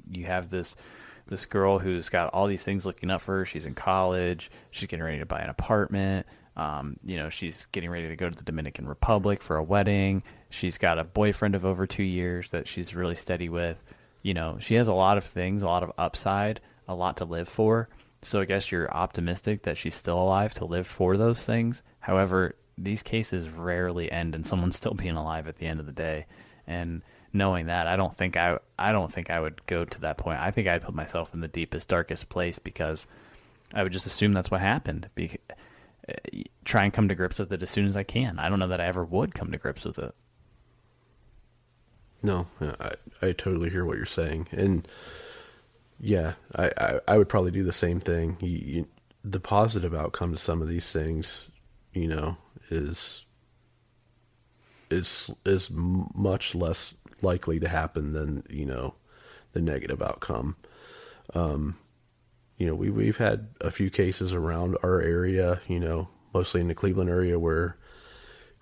you have this girl who's got all these things looking up for her. She's in college. She's getting ready to buy an apartment. She's getting ready to go to the Dominican Republic for a wedding. She's got a boyfriend of over 2 years that she's really steady with. She has a lot of things, a lot of upside, a lot to live for. So I guess you're optimistic that she's still alive to live for those things. However, these cases rarely end in someone still being alive at the end of the day. And knowing that, I don't think I would go to that point. I think I'd put myself in the deepest, darkest place because I would just assume that's what happened. Try and come to grips with it as soon as I can. I don't know that I ever would come to grips with it. No, I totally hear what you're saying. And yeah, I would probably do the same thing. The positive outcome to some of these things, is much less likely to happen than, the negative outcome. We've had a few cases around our area, mostly in the Cleveland area where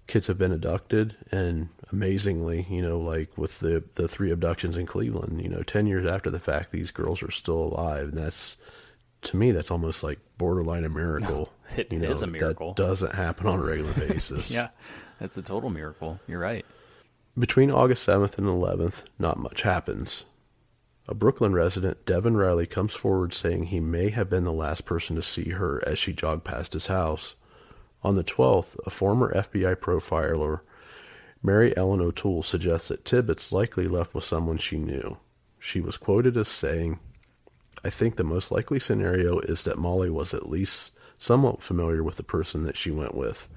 kids have been abducted, and amazingly, like with the 3 abductions in Cleveland, 10 years after the fact, these girls are still alive. And that's, to me, that's almost like borderline a miracle. It is a miracle. That doesn't happen on a regular basis. Yeah, that's a total miracle. You're right. Between August 7th and 11th, not much happens. A Brooklyn resident, Devin Riley, comes forward saying he may have been the last person to see her as she jogged past his house. On the 12th, a former FBI profiler, Mary Ellen O'Toole, suggests that Tibbetts likely left with someone she knew. She was quoted as saying, "I think the most likely scenario is that Mollie was at least somewhat familiar with the person that she went with,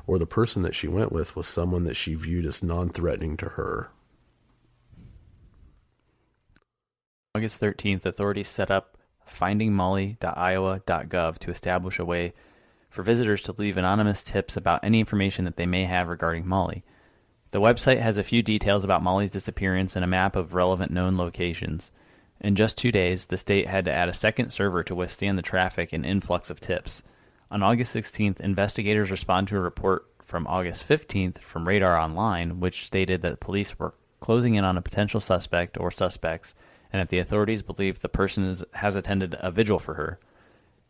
or the person that she went with was someone that she viewed as non-threatening to her." August 13th, authorities set up findingmollie.iowa.gov to establish a way for visitors to leave anonymous tips about any information that they may have regarding Mollie. The website has a few details about Mollie's disappearance and a map of relevant known locations. In just 2 days, the state had to add a second server to withstand the traffic and influx of tips. On August 16th, investigators respond to a report from August 15th from Radar Online, which stated that police were closing in on a potential suspect or suspects, and that the authorities believe the person has attended a vigil for her.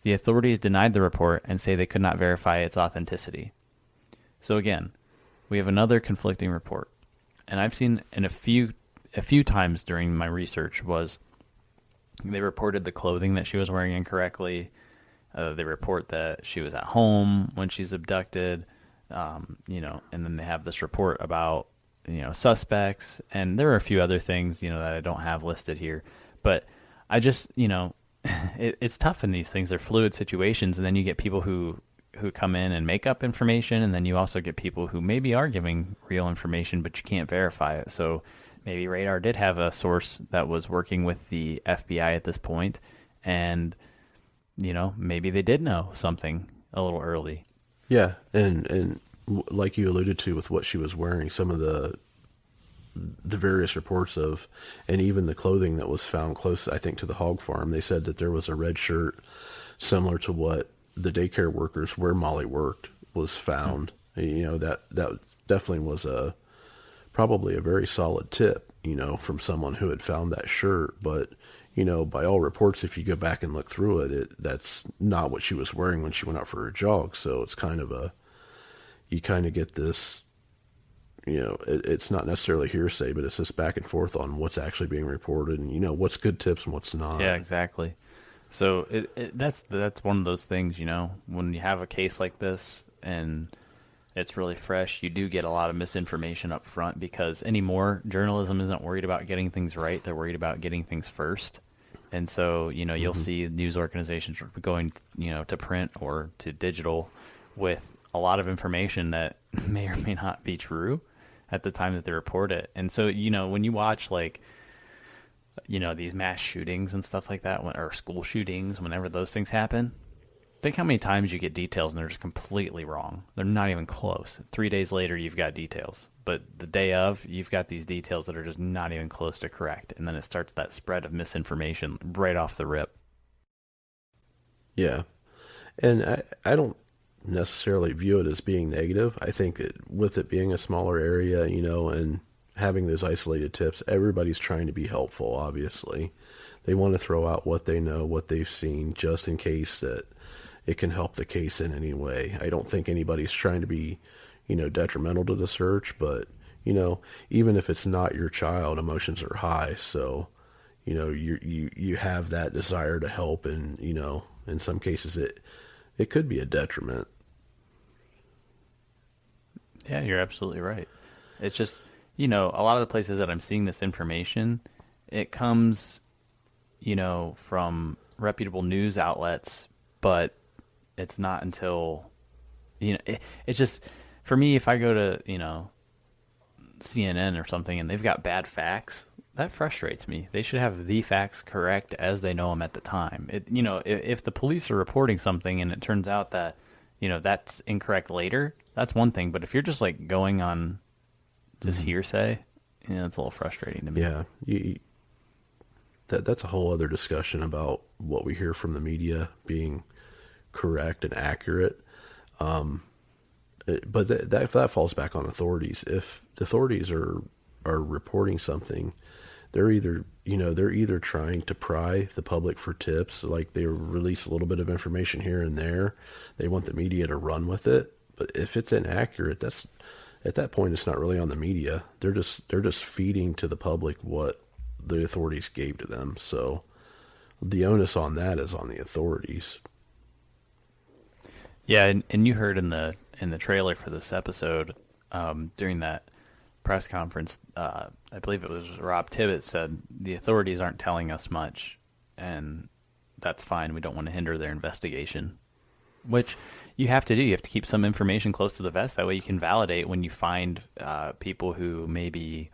The authorities denied the report and say they could not verify its authenticity. So again, we have another conflicting report. And I've seen in a few times during my research was they reported the clothing that she was wearing incorrectly. They report that she was at home when she's abducted, and then they have this report about, suspects. And there are a few other things, that I don't have listed here. But I just, it's tough in these things. They're fluid situations, and then you get people who come in and make up information, and then you also get people who maybe are giving real information, but you can't verify it. So maybe Radar did have a source that was working with the FBI at this point, and maybe they did know something a little early. Yeah, and like you alluded to with what she was wearing, some of the the various reports of, and even the clothing that was found close, I think, to the hog farm. They said that there was a red shirt similar to what the daycare workers where Mollie worked was found. And, that definitely was probably a very solid tip, from someone who had found that shirt. But, by all reports, if you go back and look through it, that's not what she was wearing when she went out for her jog. So it's kind of you kind of get this, it's not necessarily hearsay, but it's just back and forth on what's actually being reported and, what's good tips and what's not. Yeah, exactly. So that's one of those things, when you have a case like this and it's really fresh, you do get a lot of misinformation up front because anymore, journalism isn't worried about getting things right. They're worried about getting things first. And so, you'll see news organizations going, to print or to digital with a lot of information that may or may not be true at the time that they report it. And so, when you watch these mass shootings and stuff like that, or school shootings, whenever those things happen, think how many times you get details and they're just completely wrong. They're not even close. 3 days later, you've got details. But the day of, you've got these details that are just not even close to correct. And then it starts that spread of misinformation right off the rip. Yeah. And I don't necessarily view it as being negative. I think that with it being a smaller area, and having those isolated tips, everybody's trying to be helpful, obviously. They want to throw out what they know, what they've seen, just in case that it can help the case in any way. I don't think anybody's trying to be, detrimental to the search, but, even if it's not your child, emotions are high. So, you have that desire to help, and, in some cases it could be a detriment. Yeah, you're absolutely right. It's just, a lot of the places that I'm seeing this information, it comes, from reputable news outlets, but it's not until, it's just, for me, if I go to, CNN or something and they've got bad facts, that frustrates me. They should have the facts correct as they know them at the time. If the police are reporting something and it turns out that, that's incorrect later, that's one thing. But if you're just going on just hearsay, it's a little frustrating to me. Yeah. That's a whole other discussion about what we hear from the media being correct and accurate. But that falls back on authorities. If the authorities are reporting something, they're either trying to pry the public for tips, like they release a little bit of information here and there. They want the media to run with it. But if it's inaccurate, at that point it's not really on the media. They're just feeding to the public what the authorities gave to them. So the onus on that is on the authorities. Yeah, and you heard in the trailer for this episode, during that press conference, I believe it was Rob Tibbetts said the authorities aren't telling us much, and that's fine. We don't want to hinder their investigation, which you have to do. You have to keep some information close to the vest. That way you can validate when you find people who maybe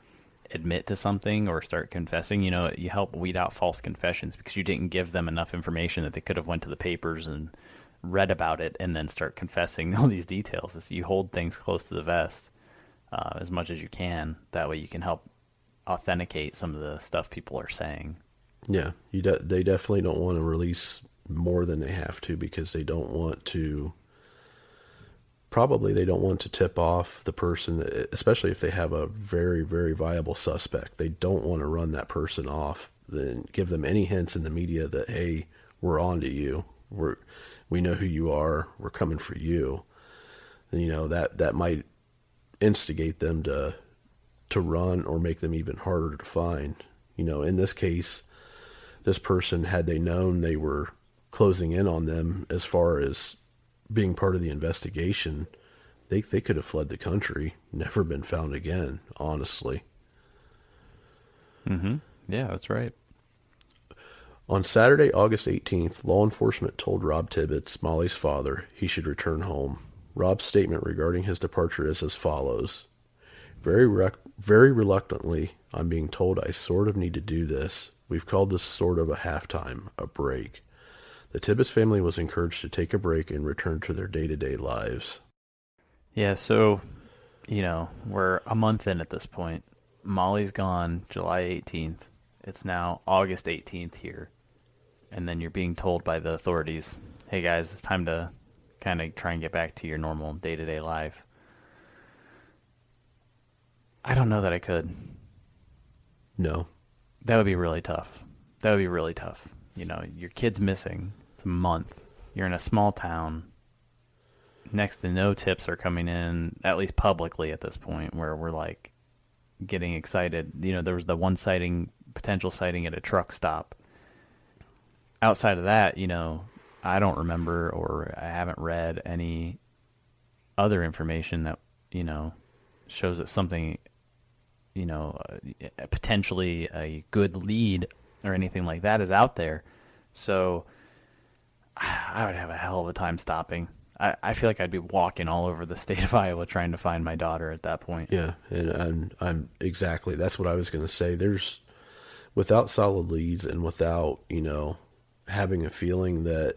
admit to something or start confessing. You help weed out false confessions because you didn't give them enough information that they could have went to the papers and read about it and then start confessing all these details. So you hold things close to the vest as much as you can. That way you can help authenticate some of the stuff people are saying. Yeah, they definitely don't want to release more than they have to because they don't want to tip off the person, especially if they have a very, very viable suspect. They don't want to run that person off and give them any hints in the media that, hey, we're on to you. We know who you are. We're coming for you. And, that might instigate them to run or make them even harder to find. In this case, this person, had they known they were closing in on them as far as being part of the investigation, they could have fled the country, never been found again, honestly. Mm-hmm. Yeah, that's right. On Saturday, August 18th, law enforcement told Rob Tibbetts, Mollie's father, he should return home. Rob's statement regarding his departure is as follows. Very reluctantly, I'm being told I sort of need to do this. We've called this sort of a halftime, a break. The Tibbetts family was encouraged to take a break and return to their day-to-day lives. Yeah, so, we're a month in at this point, Molly's gone July 18th. It's now August 18th here. And then you're being told by the authorities, hey guys, it's time to kind of try and get back to your normal day-to-day life. I don't know that I could. No. That would be really tough. That would be really tough. You know, your kid's missing. It's a month. You're in a small town. Next to no tips are coming in, at least publicly at this point, where we're like getting excited. You know, there was the one potential sighting at a truck stop. Outside of that, you know, I don't remember, or I haven't read any other information that, you know, shows that something, you know, potentially a good lead or anything like that is out there. So I would have a hell of a time stopping. I feel like I'd be walking all over the state of Iowa trying to find my daughter at that point. Yeah, and I'm exactly, that's what I was going to say. Without solid leads and without, you know, having a feeling that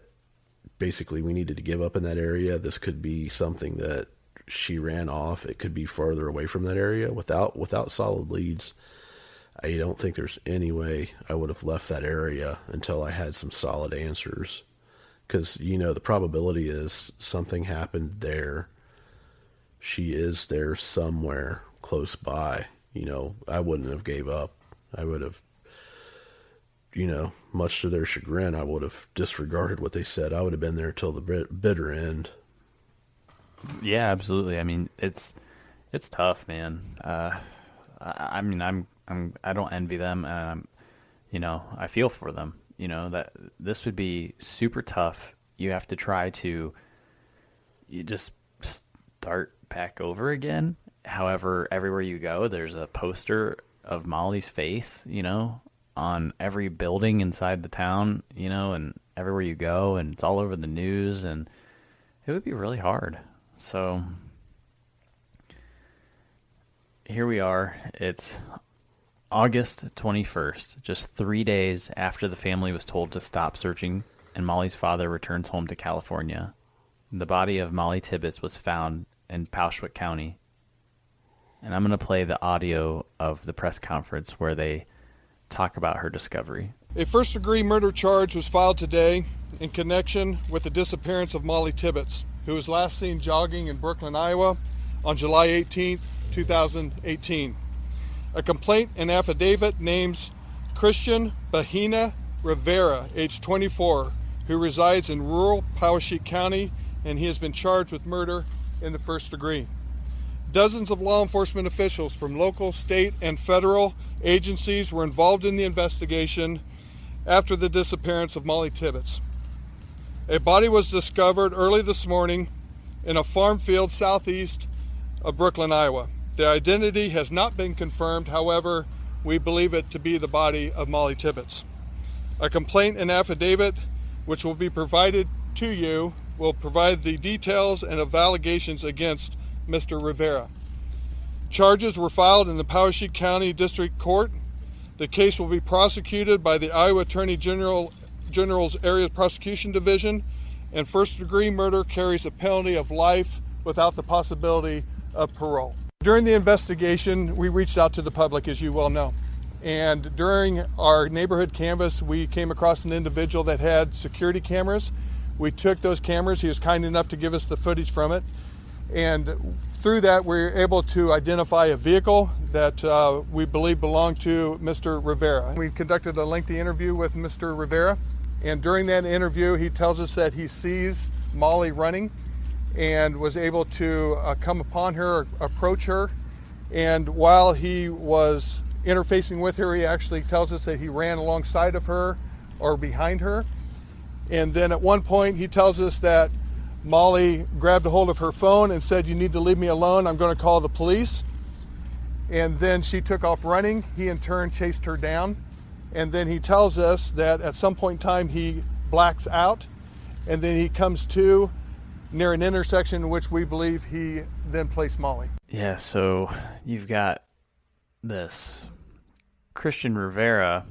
basically we needed to give up in that area, this could be something that she ran off. It could be farther away from that area. Without solid leads, I don't think there's any way I would have left that area until I had some solid answers. Because, you know, the probability is something happened there. She is there somewhere close by. You know, I wouldn't have gave up. I would have, you know, much to their chagrin, I would have disregarded what they said. I would have been there till the bitter end. Yeah, absolutely. I mean, it's tough, man. I mean, I don't envy them, and you know, I feel for them. You know, that this would be super tough. You have to try to just start back over again. However, everywhere you go, there's a poster of Molly's face, you know, on every building inside the town, you know, and everywhere you go, and it's all over the news, and it would be really hard. So here we are. It's August 21st, just 3 days after the family was told to stop searching, and Molly's father returns home to California. The body of Mollie Tibbetts was found in Poweshiek County. And I'm going to play the audio of the press conference where they talk about her discovery. A first-degree murder charge was filed today in connection with the disappearance of Mollie Tibbetts, who was last seen jogging in Brooklyn, Iowa on July 18, 2018. A complaint and affidavit names Christian Bahina Rivera, age 24, who resides in rural Poweshiek County, and he has been charged with murder in the first degree. Dozens of law enforcement officials from local, state, and federal agencies were involved in the investigation after the disappearance of Mollie Tibbetts. A body was discovered early this morning in a farm field southeast of Brooklyn, Iowa. The identity has not been confirmed. However, we believe it to be the body of Mollie Tibbetts. A complaint and affidavit, which will be provided to you, will provide the details and of allegations against Mr. Rivera. Charges were filed in the Poweshiek County District Court. The case will be prosecuted by the Iowa Attorney General's Area Prosecution Division, and first-degree murder carries a penalty of life without the possibility of parole. During the investigation, we reached out to the public, as you well know. And during our neighborhood canvass, we came across an individual that had security cameras. We took those cameras. He was kind enough to give us the footage from it. And through that, we were able to identify a vehicle that we believe belonged to Mr. Rivera. We conducted a lengthy interview with Mr. Rivera. And during that interview, he tells us that he sees Mollie running and was able to come upon her, approach her. And while he was interfacing with her, he actually tells us that he ran alongside of her or behind her. And then at one point, he tells us that Mollie grabbed a hold of her phone and said, "You need to leave me alone. I'm going to call the police." And then she took off running. He in turn chased her down. And then he tells us that at some point in time, he blacks out. And then he comes to near an intersection in which we believe he then placed Mollie. Yeah, so you've got this Christian Rivera,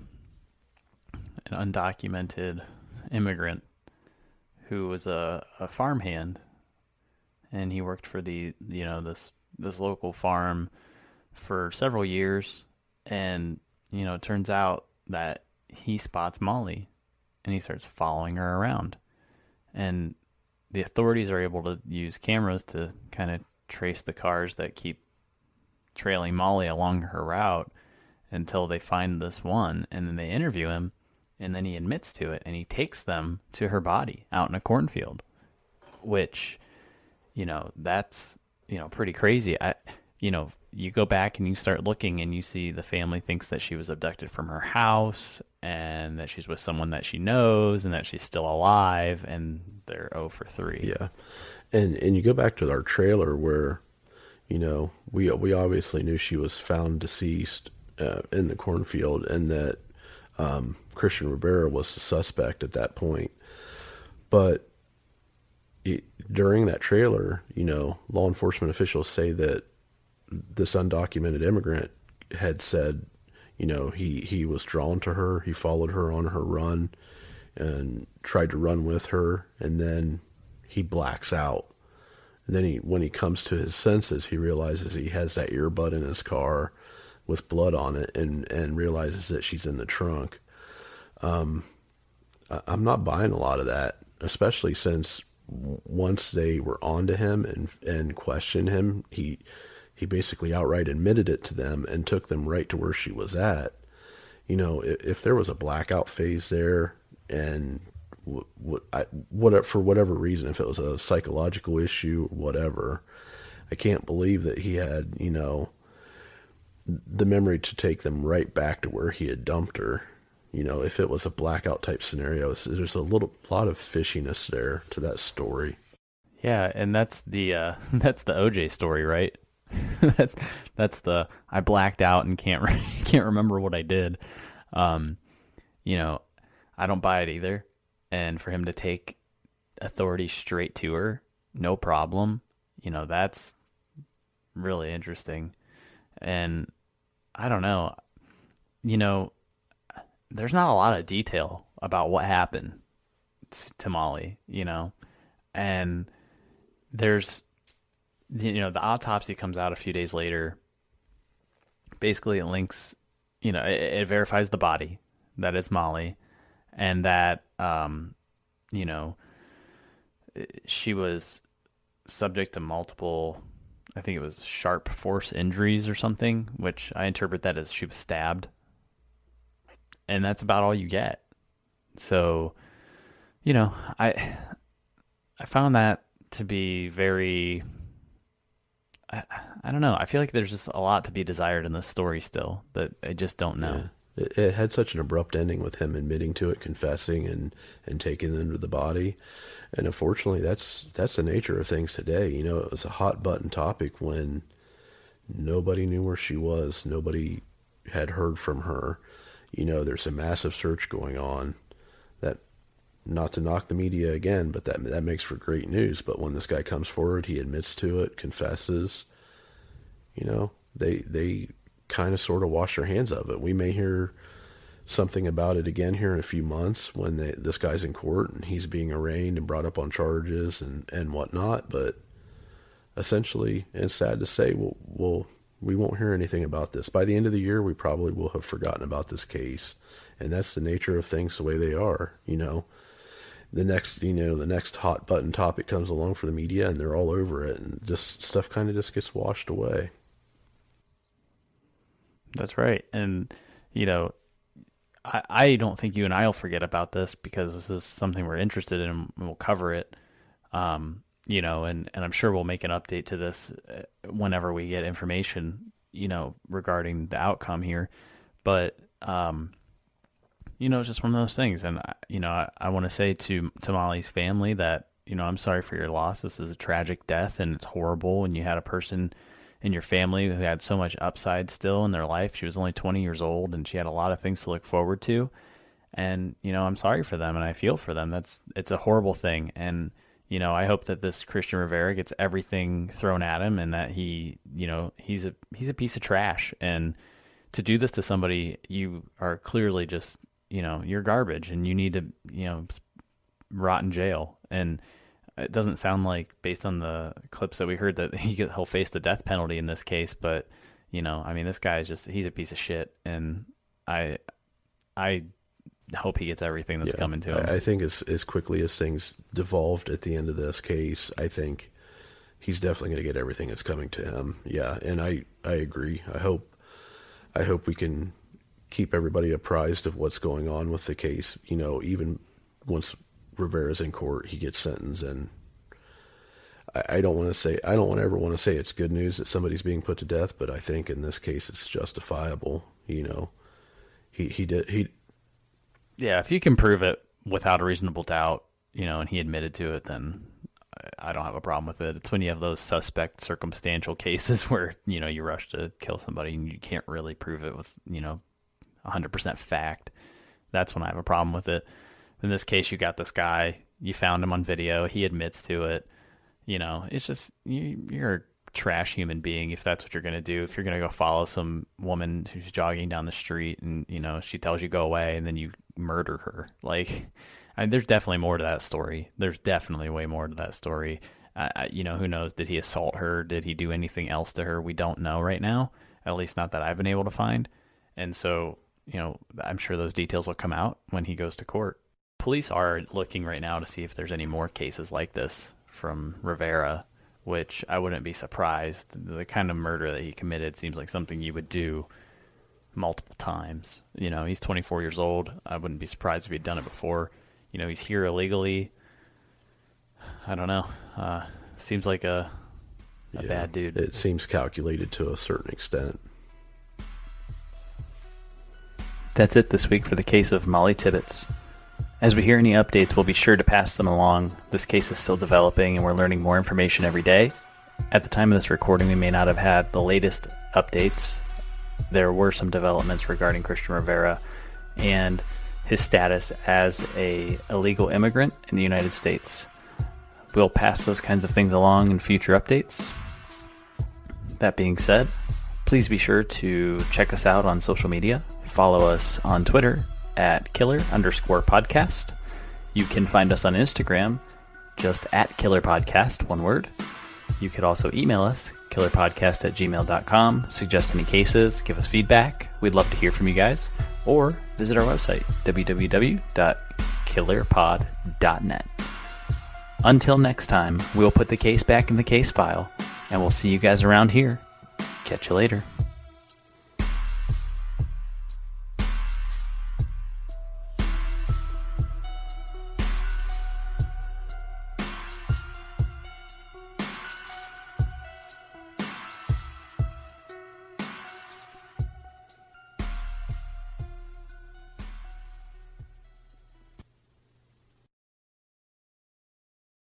an undocumented immigrant who was a farmhand, and he worked for this local farm for several years, and it turns out that he spots Mollie, and he starts following her around, and the authorities are able to use cameras to kind of trace the cars that keep trailing Mollie along her route until they find this one, and then they interview him, and then he admits to it, and he takes them to her body out in a cornfield, which, that's, pretty crazy. You go back and you start looking, and you see the family thinks that she was abducted from her house, and that she's with someone that she knows, and that she's still alive, and they're 0 for 3. Yeah. And you go back to our trailer where, we obviously knew she was found deceased in the cornfield, and that Christian Rivera was the suspect at that point. But during that trailer, law enforcement officials say that this undocumented immigrant had said, he was drawn to her. He followed her on her run and tried to run with her, and then he blacks out. And then when he comes to his senses, he realizes he has that earbud in his car with blood on it, and realizes that she's in the trunk. I'm not buying a lot of that, especially since once they were onto him and questioned him, he basically outright admitted it to them and took them right to where she was at. If there was a blackout phase there, and for whatever reason, if it was a psychological issue or whatever, I can't believe that he had, the memory to take them right back to where he had dumped her. If it was a blackout type scenario, there's a lot of fishiness there to that story. Yeah, and that's the OJ story, right? that's the I blacked out and can't remember what I did. I don't buy it either. And for him to take authorities straight to her, no problem. That's really interesting. And I don't know, there's not a lot of detail about what happened to Mollie, and there's, the autopsy comes out a few days later. Basically it links, it verifies the body, that it's Mollie, and that, she was subject to multiple, I think it was sharp force injuries or something, which I interpret that as she was stabbed. And that's about all you get. So, I found that to be very, I don't know. I feel like there's just a lot to be desired in this story still that I just don't know. Yeah. It had such an abrupt ending with him admitting to it, confessing, and taking them to the body. And unfortunately, that's the nature of things today. It was a hot button topic when nobody knew where she was. Nobody had heard from her. There's a massive search going on. That, not to knock the media again, but that makes for great news. But when this guy comes forward, he admits to it, confesses. They kind of sort of wash their hands of it. We may hear something about it again here in a few months when this guy's in court and he's being arraigned and brought up on charges and whatnot. But essentially, and it's sad to say, we won't hear anything about this. By the end of the year, we probably will have forgotten about this case. And that's the nature of things, the way they are. The next hot button topic comes along for the media and they're all over it, and just stuff kind of just gets washed away. That's right. And, I don't think you and I will forget about this, because this is something we're interested in and we'll cover it. And I'm sure we'll make an update to this whenever we get information, regarding the outcome here. But, it's just one of those things. And, I want to say to Mollie's family that, I'm sorry for your loss. This is a tragic death and it's horrible. And you had a person in your family who had so much upside still in their life. She was only 20 years old and she had a lot of things to look forward to. And, I'm sorry for them and I feel for them. It's a horrible thing. And, I hope that this Christian Rivera gets everything thrown at him, and that he's a piece of trash. And to do this to somebody, you are clearly just, you're garbage and you need to, rot in jail. And it doesn't sound like, based on the clips that we heard, that he'll face the death penalty in this case. But, You know, I mean, this guy is he's a piece of shit, and I hope he gets everything that's coming to him. I think as quickly as things devolved at the end of this case, I think he's definitely going to get everything that's coming to him. Yeah, and I agree. I hope we can keep everybody apprised of what's going on with the case. You know, even once Rivera's in court, he gets sentenced, and I don't ever want to say it's good news that somebody's being put to death, but I think in this case it's justifiable. You know, he Yeah, if you can prove it without a reasonable doubt, you know, and he admitted to it, then I don't have a problem with it. It's when you have those suspect circumstantial cases where, you know, you rush to kill somebody and you can't really prove it with, you know, 100% fact. That's when I have a problem with it. In this case, you got this guy, you found him on video, he admits to it. You know, it's just, you're a trash human being if that's what you're going to do. If you're going to go follow some woman who's jogging down the street and, you know, she tells you go away and then you murder her. Like, there's definitely more to that story. There's definitely way more to that story. You know, who knows? Did he assault her? Did he do anything else to her? We don't know right now, at least not that I've been able to find. And so, you know, I'm sure those details will come out when he goes to court. Police are looking right now to see if there's any more cases like this from Rivera, which I wouldn't be surprised. The kind of murder that he committed seems like something you would do multiple times. You know, he's 24 years old. I wouldn't be surprised if he'd done it before. You know, he's here illegally. I don't know. Seems like a bad dude. It seems calculated to a certain extent. That's it this week for the case of Mollie Tibbetts. As we hear any updates, we'll be sure to pass them along. This case is still developing and we're learning more information every day. At the time of this recording, we may not have had the latest updates. There were some developments regarding Christian Rivera and his status as a illegal immigrant in the United States. We'll pass those kinds of things along in future updates. That being said, please be sure to check us out on social media. Follow us on Twitter at @killer_podcast. You can find us on Instagram, just @killerpodcast, one word. You could also email us, killerpodcast@gmail.com. Suggest any cases, give us feedback. We'd love to hear from you guys. Or visit our website, www.killerpod.net. Until next time, we'll put the case back in the case file, and we'll see you guys around here. Catch you later.